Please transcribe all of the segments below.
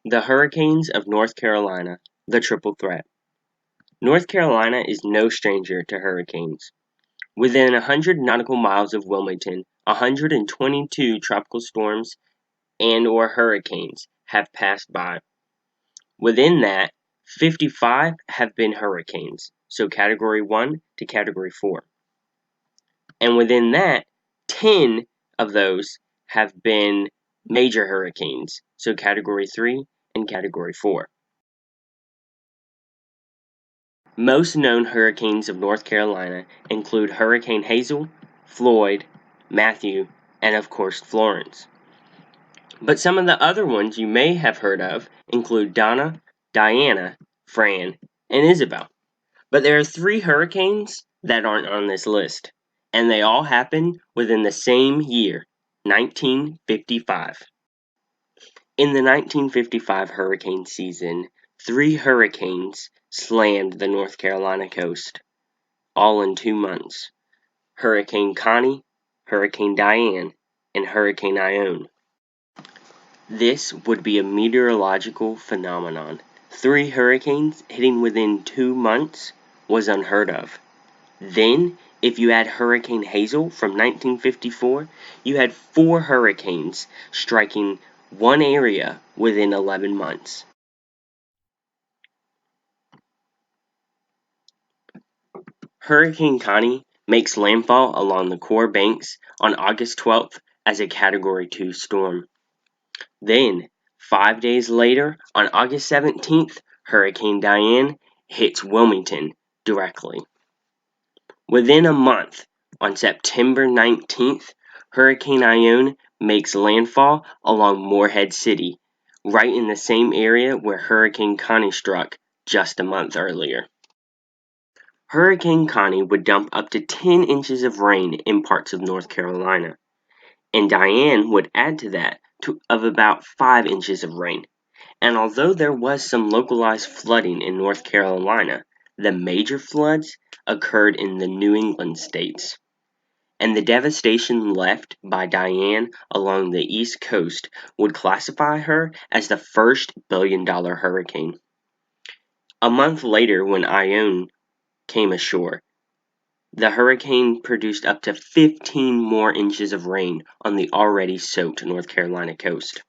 The hurricanes of North Carolina, the triple threat. North Carolina is no stranger to hurricanes. Within 100 nautical miles of Wilmington, 122 tropical storms and/or hurricanes have passed by. Within that, 55 have been hurricanes, so Category 1 to Category 4. And within that, 10 of those have been major hurricanes, so Category 3 and Category 4. Most known hurricanes of North Carolina include Hurricane Hazel, Floyd, Matthew, and of course Florence. But some of the other ones you may have heard of include Donna, Diana, Fran, and Isabel. But there are 3 hurricanes that aren't on this list, and they all happened within the same year, 1955. In the 1955 hurricane season, 3 hurricanes slammed the North Carolina coast, all in 2 months. Hurricane Connie, Hurricane Diane, and Hurricane Ione. This would be a meteorological phenomenon. 3 hurricanes hitting within 2 months was unheard of. Then, if you add Hurricane Hazel from 1954, you had 4 hurricanes striking one area within 11 months. Hurricane Connie makes landfall along the core banks on August 12th as a Category 2 storm. Then, 5 days later, on August 17th, Hurricane Diane hits Wilmington directly. Within a month, on September 19th, Hurricane Ione makes landfall along Morehead City, right in the same area where Hurricane Connie struck just a month earlier. Hurricane Connie would dump up to 10 inches of rain in parts of North Carolina, and Diane would add to that of about 5 inches of rain. And although there was some localized flooding in North Carolina, the major floods occurred in the New England states. And the devastation left by Diane along the East Coast would classify her as the first billion-dollar hurricane. A month later, when Ione came ashore, the hurricane produced up to 15 more inches of rain on the already soaked North Carolina coast,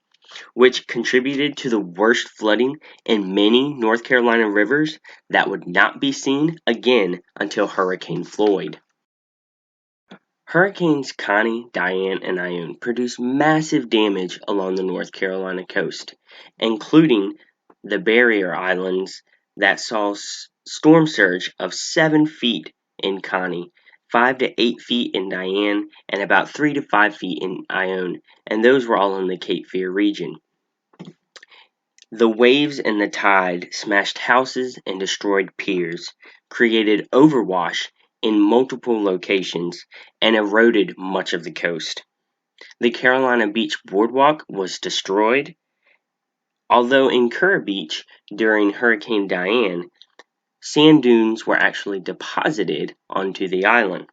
which contributed to the worst flooding in many North Carolina rivers that would not be seen again until Hurricane Floyd. Hurricanes Connie, Diane, and Ione produced massive damage along the North Carolina coast, including the barrier islands that saw storm surge of 7 feet in Connie, 5 to 8 feet in Diane, and about 3 to 5 feet in Ione, and those were all in the Cape Fear region. The waves and the tide smashed houses and destroyed piers, created overwash in multiple locations, and eroded much of the coast. The Carolina Beach Boardwalk was destroyed, although in Kerr Beach during Hurricane Diane, sand dunes were actually deposited onto the island.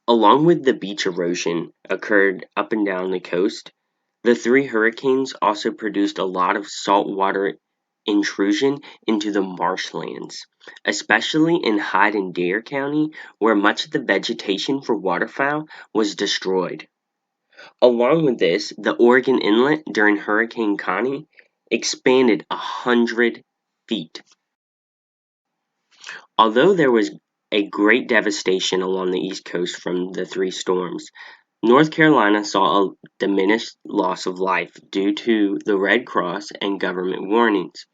Along with the beach erosion occurred up and down the coast, the 3 hurricanes also produced a lot of saltwater intrusion into the marshlands, especially in Hyde and Dare County, where much of the vegetation for waterfowl was destroyed. Along with this, the Oregon Inlet during Hurricane Connie expanded 100 feet. Although there was a great devastation along the East Coast from the 3 storms, North Carolina saw a diminished loss of life due to the Red Cross and government warnings.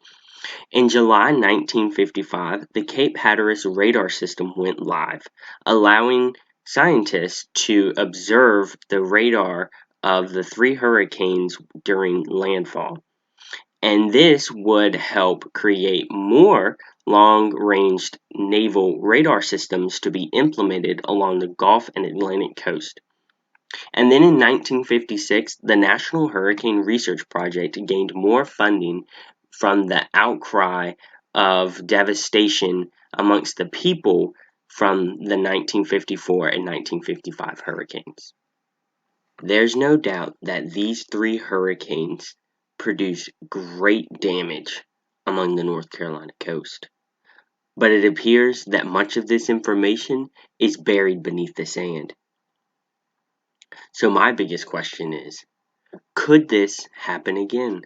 In July 1955, the Cape Hatteras radar system went live, allowing scientists to observe the radar of the 3 hurricanes during landfall. And this would help create more long-range naval radar systems to be implemented along the Gulf and Atlantic coast. And then in 1956, the National Hurricane Research Project gained more funding from the outcry of devastation amongst the people from the 1954 and 1955 hurricanes. There's no doubt that these 3 hurricanes produce great damage along the North Carolina coast. But it appears that much of this information is buried beneath the sand. So my biggest question is, could this happen again?